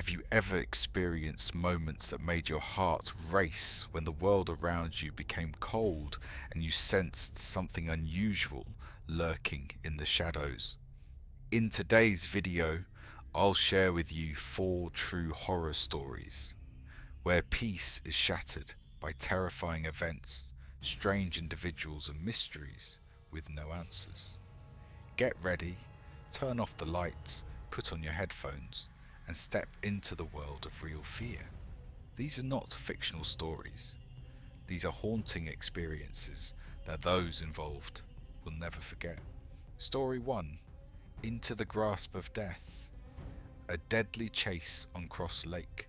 Have you ever experienced moments that made your heart race when the world around you became cold and you sensed something unusual lurking in the shadows? In today's video, I'll share with you 4 true horror stories where peace is shattered by terrifying events, strange individuals, and mysteries with no answers. Get ready, turn off the lights, put on your headphones, and step into the world of real fear. These are not fictional stories. These are haunting experiences that those involved will never forget. Story 1: Into the Grasp of Death. A deadly chase on Cross Lake.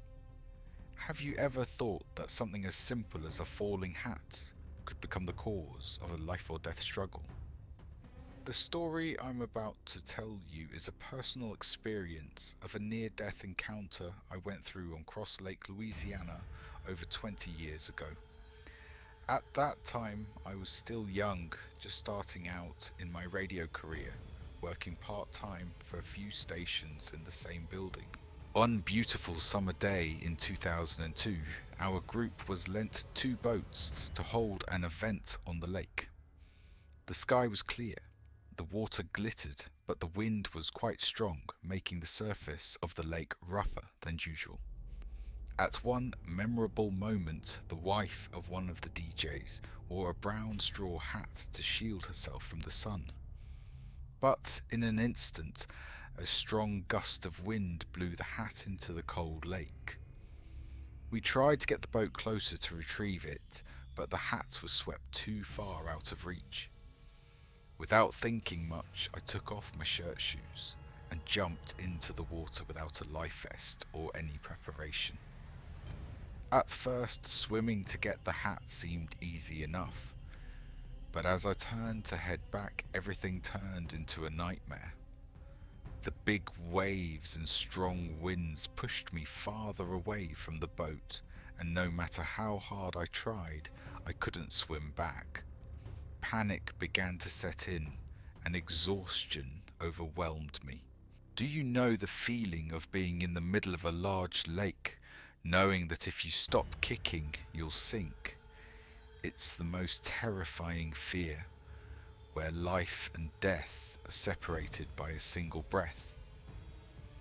Have you ever thought that something as simple as a falling hat could become the cause of a life or death struggle? The story I'm about to tell you is a personal experience of a near-death encounter I went through on Cross Lake, Louisiana over 20 years ago. At that time, I was still young, just starting out in my radio career, working part-time for a few stations in the same building. One beautiful summer day in 2002, our group was lent 2 boats to hold an event on the lake. The sky was clear. The water glittered, but the wind was quite strong, making the surface of the lake rougher than usual. At one memorable moment, the wife of one of the DJs wore a brown straw hat to shield herself from the sun. But in an instant, a strong gust of wind blew the hat into the cold lake. We tried to get the boat closer to retrieve it, but the hat was swept too far out of reach. Without thinking much, I took off my shirt shoes and jumped into the water without a life vest or any preparation. At first, swimming to get the hat seemed easy enough, but as I turned to head back, everything turned into a nightmare. The big waves and strong winds pushed me farther away from the boat, and no matter how hard I tried, I couldn't swim back. Panic began to set in, and exhaustion overwhelmed me. Do you know the feeling of being in the middle of a large lake, knowing that if you stop kicking, you'll sink? It's the most terrifying fear, where life and death are separated by a single breath.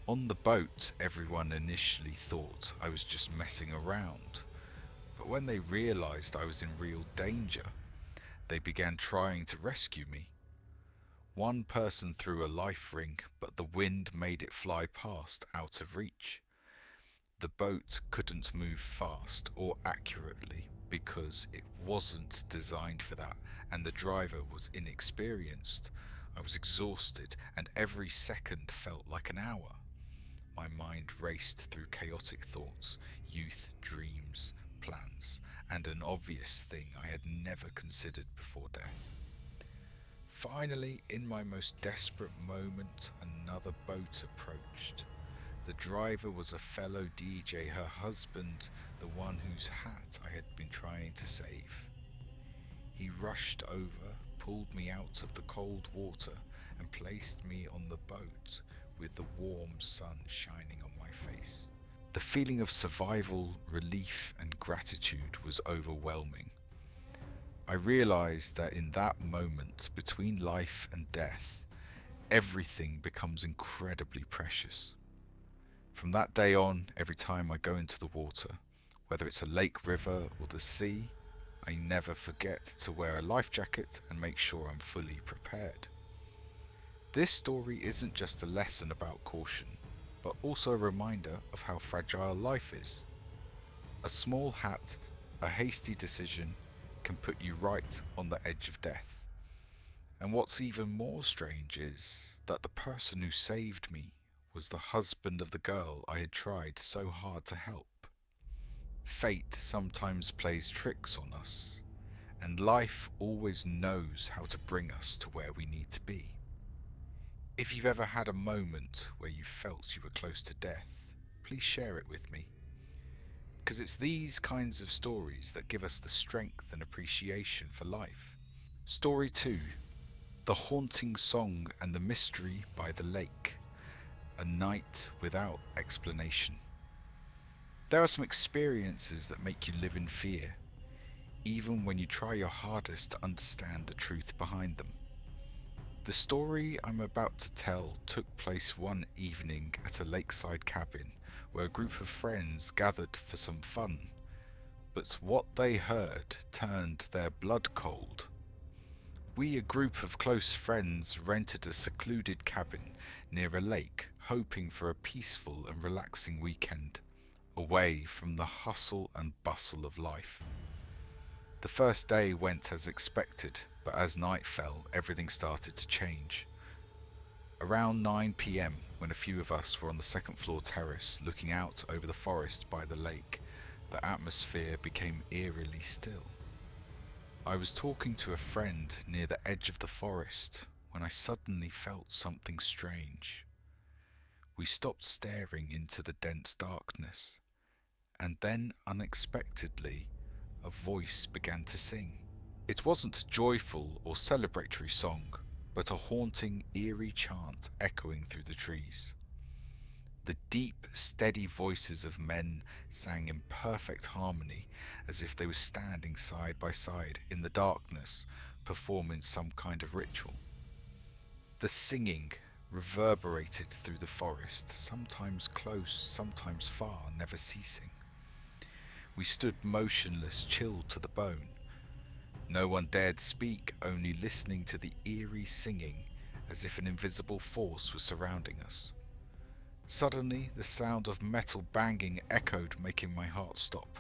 On the boat, everyone initially thought I was just messing around, but when they realized I was in real danger, they began trying to rescue me. One person threw a life ring, but the wind made it fly past out of reach. The boat couldn't move fast or accurately because it wasn't designed for that, and the driver was inexperienced. I was exhausted, and every second felt like an hour. My mind raced through chaotic thoughts, youth, dreams, plans, and an obvious thing I had never considered before death. Finally, in my most desperate moment, another boat approached. The driver was a fellow DJ, her husband, the one whose hat I had been trying to save. He rushed over, pulled me out of the cold water, and placed me on the boat with the warm sun shining on my face. The feeling of survival, relief, and gratitude was overwhelming. I realized that in that moment between life and death, everything becomes incredibly precious. From that day on, every time I go into the water, whether it's a lake, river, or the sea, I never forget to wear a life jacket and make sure I'm fully prepared. This story isn't just a lesson about caution, but also a reminder of how fragile life is. A small hat, a hasty decision, can put you right on the edge of death. And what's even more strange is that the person who saved me was the husband of the girl I had tried so hard to help. Fate sometimes plays tricks on us, and life always knows how to bring us to where we need to be. If you've ever had a moment where you felt you were close to death, please share it with me. Because it's these kinds of stories that give us the strength and appreciation for life. Story 2: The Haunting Song and the Mystery by the Lake. A Night Without Explanation. There are some experiences that make you live in fear, even when you try your hardest to understand the truth behind them. The story I'm about to tell took place one evening at a lakeside cabin where a group of friends gathered for some fun, but what they heard turned their blood cold. We, a group of close friends, rented a secluded cabin near a lake, hoping for a peaceful and relaxing weekend, away from the hustle and bustle of life. The first day went as expected, but as night fell, everything started to change. Around 9 p.m, when a few of us were on the second floor terrace looking out over the forest by the lake, the atmosphere became eerily still. I was talking to a friend near the edge of the forest when I suddenly felt something strange. We stopped staring into the dense darkness, and then unexpectedly, a voice began to sing. It wasn't a joyful or celebratory song, but a haunting, eerie chant echoing through the trees. The deep, steady voices of men sang in perfect harmony, as if they were standing side by side in the darkness, performing some kind of ritual. The singing reverberated through the forest, sometimes close, sometimes far, never ceasing. We stood motionless, chilled to the bone. No one dared speak, only listening to the eerie singing, as if an invisible force was surrounding us. Suddenly, the sound of metal banging echoed, making my heart stop.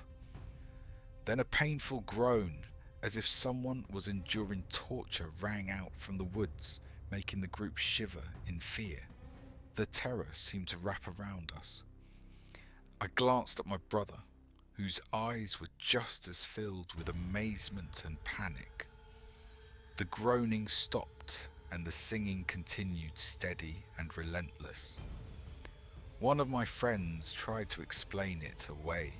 Then a painful groan, as if someone was enduring torture, rang out from the woods, making the group shiver in fear. The terror seemed to wrap around us. I glanced at my brother, whose eyes were just as filled with amazement and panic. The groaning stopped, and the singing continued steady and relentless. One of my friends tried to explain it away,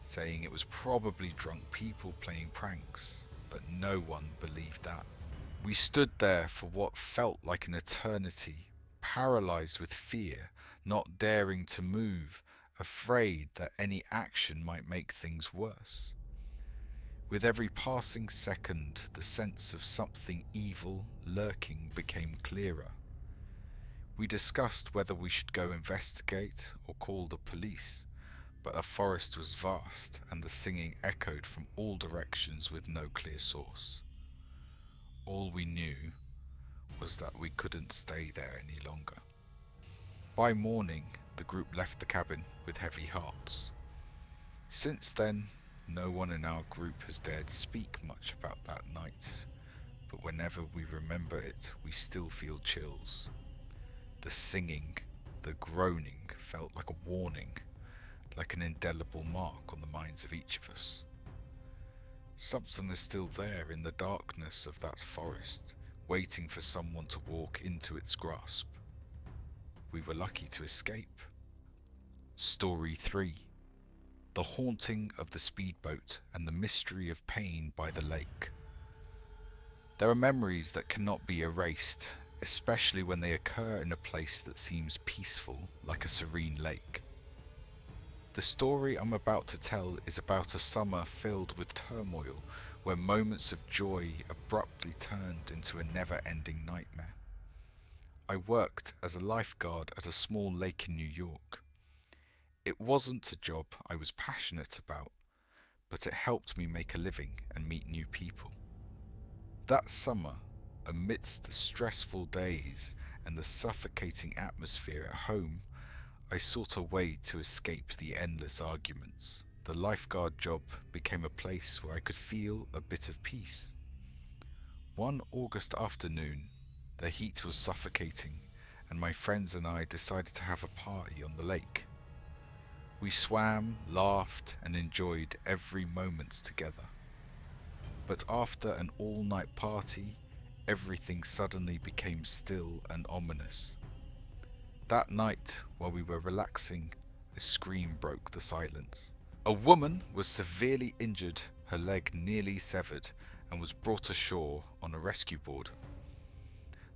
saying it was probably drunk people playing pranks, but no one believed that. We stood there for what felt like an eternity, paralyzed with fear, not daring to move, afraid that any action might make things worse. With every passing second, the sense of something evil lurking became clearer. We discussed whether we should go investigate or call the police, but the forest was vast and the singing echoed from all directions with no clear source. All we knew was that we couldn't stay there any longer. By morning, the group left the cabin with heavy hearts. Since then, no one in our group has dared speak much about that night, but whenever we remember it, we still feel chills. The singing, the groaning felt like a warning, like an indelible mark on the minds of each of us. Something is still there in the darkness of that forest, waiting for someone to walk into its grasp. We were lucky to escape. Story 3. The Haunting of the Speedboat and the Mystery of Pain by the Lake. There are memories that cannot be erased, especially when they occur in a place that seems peaceful, like a serene lake. The story I'm about to tell is about a summer filled with turmoil, where moments of joy abruptly turned into a never-ending nightmare. I worked as a lifeguard at a small lake in New York. It wasn't a job I was passionate about, but it helped me make a living and meet new people. That summer, amidst the stressful days and the suffocating atmosphere at home, I sought a way to escape the endless arguments. The lifeguard job became a place where I could feel a bit of peace. One August afternoon, the heat was suffocating, and my friends and I decided to have a party on the lake. We swam, laughed, and enjoyed every moment together. But after an all-night party, everything suddenly became still and ominous. That night, while we were relaxing, a scream broke the silence. A woman was severely injured, her leg nearly severed, and was brought ashore on a rescue board.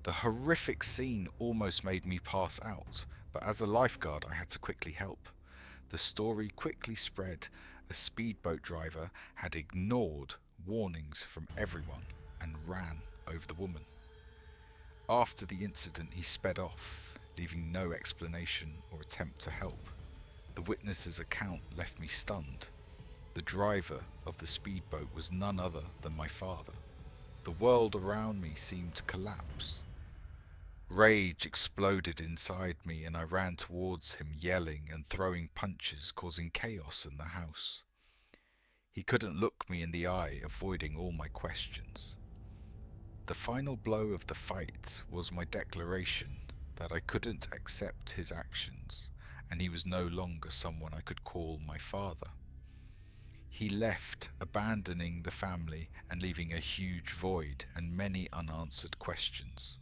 The horrific scene almost made me pass out, but as a lifeguard I had to quickly help. The story quickly spread. A speedboat driver had ignored warnings from everyone and ran over the woman. After the incident, he sped off, leaving no explanation or attempt to help. The witness's account left me stunned. The driver of the speedboat was none other than my father. The world around me seemed to collapse. Rage exploded inside me and I ran towards him, yelling and throwing punches, causing chaos in the house. He couldn't look me in the eye, avoiding all my questions. The final blow of the fight was my declaration that I couldn't accept his actions, and he was no longer someone I could call my father. He left, abandoning the family and leaving a huge void and many unanswered questions.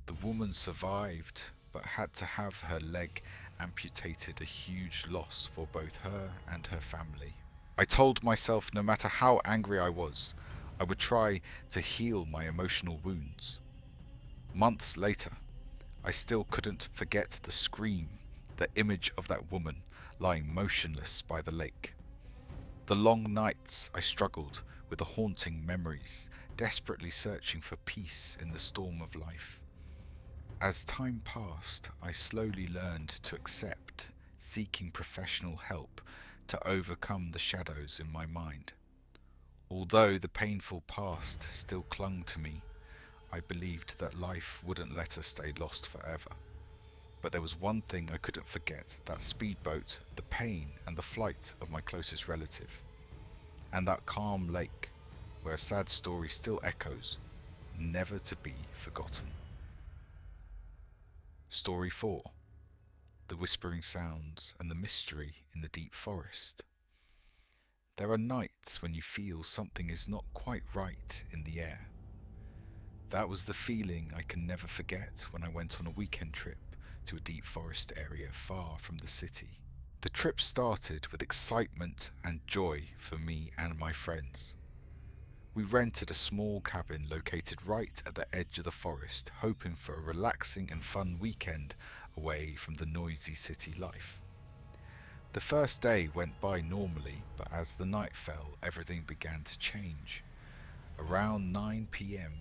The woman survived, but had to have her leg amputated, a huge loss for both her and her family. I told myself no matter how angry I was, I would try to heal my emotional wounds. Months later, I still couldn't forget the scream, the image of that woman lying motionless by the lake. The long nights I struggled with the haunting memories, desperately searching for peace in the storm of life. As time passed, I slowly learned to accept, seeking professional help to overcome the shadows in my mind. Although the painful past still clung to me, I believed that life wouldn't let us stay lost forever. But there was one thing I couldn't forget, that speedboat, the pain and the flight of my closest relative. And that calm lake, where a sad story still echoes, never to be forgotten. Story 4. The whispering sounds and the mystery in the deep forest. There are nights when you feel something is not quite right in the air. That was the feeling I can never forget when I went on a weekend trip to a deep forest area far from the city. The trip started with excitement and joy for me and my friends. We rented a small cabin located right at the edge of the forest, hoping for a relaxing and fun weekend away from the noisy city life. The first day went by normally, but as the night fell, everything began to change. Around 9 p.m,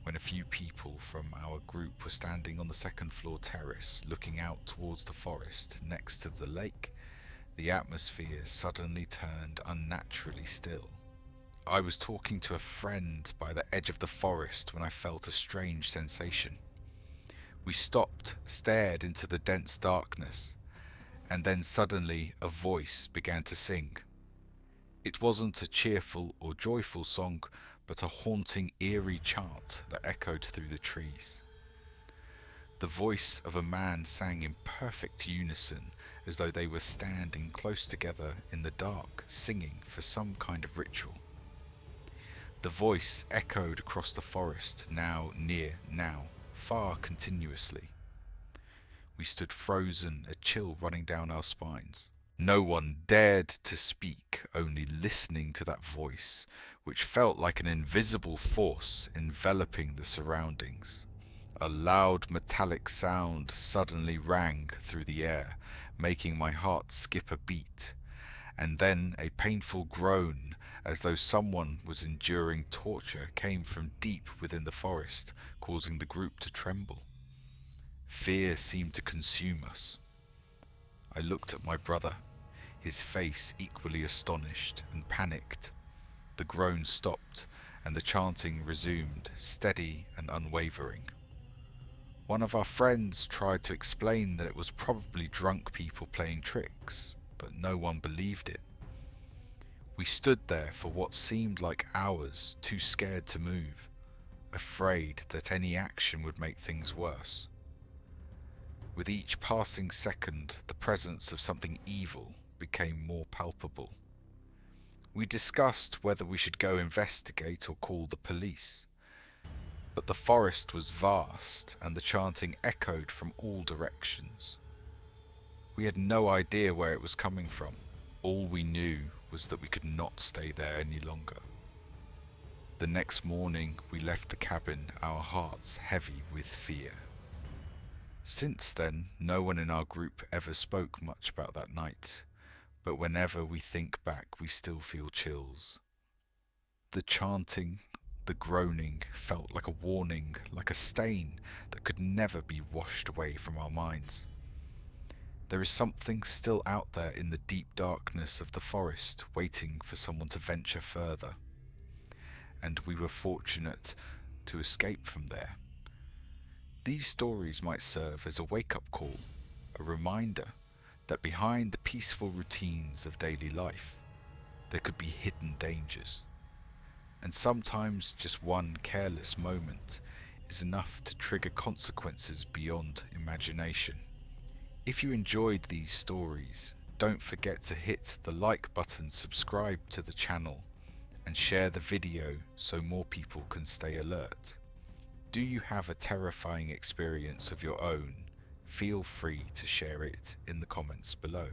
when a few people from our group were standing on the second floor terrace looking out towards the forest next to the lake, the atmosphere suddenly turned unnaturally still. I was talking to a friend by the edge of the forest when I felt a strange sensation. We stopped, stared into the dense darkness, and then suddenly a voice began to sing. It wasn't a cheerful or joyful song, but a haunting, eerie chant that echoed through the trees. The voice of a man sang in perfect unison, as though they were standing close together in the dark, singing for some kind of ritual. The voice echoed across the forest, now near, now far, continuously. We stood frozen, a chill running down our spines. No one dared to speak, only listening to that voice, which felt like an invisible force enveloping the surroundings. A loud metallic sound suddenly rang through the air, making my heart skip a beat, and then a painful groan, as though someone was enduring torture, came from deep within the forest, causing the group to tremble. Fear seemed to consume us. I looked at my brother, his face equally astonished and panicked. The groan stopped, and the chanting resumed, steady and unwavering. One of our friends tried to explain that it was probably drunk people playing tricks, but no one believed it. We stood there for what seemed like hours, too scared to move, afraid that any action would make things worse. With each passing second, the presence of something evil became more palpable. We discussed whether we should go investigate or call the police, but the forest was vast and the chanting echoed from all directions. We had no idea where it was coming from. All we knew was that we could not stay there any longer. The next morning we left the cabin, our hearts heavy with fear. Since then, no one in our group ever spoke much about that night, but whenever we think back, we still feel chills. The chanting, the groaning felt like a warning, like a stain that could never be washed away from our minds. There is something still out there in the deep darkness of the forest, waiting for someone to venture further. And we were fortunate to escape from there. These stories might serve as a wake-up call, a reminder that behind the peaceful routines of daily life, there could be hidden dangers. And sometimes just one careless moment is enough to trigger consequences beyond imagination. If you enjoyed these stories, don't forget to hit the like button, subscribe to the channel, and share the video so more people can stay alert. Do you have a terrifying experience of your own? Feel free to share it in the comments below.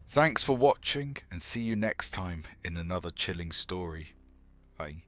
Thanks for watching, and see you next time in another chilling story. Bye.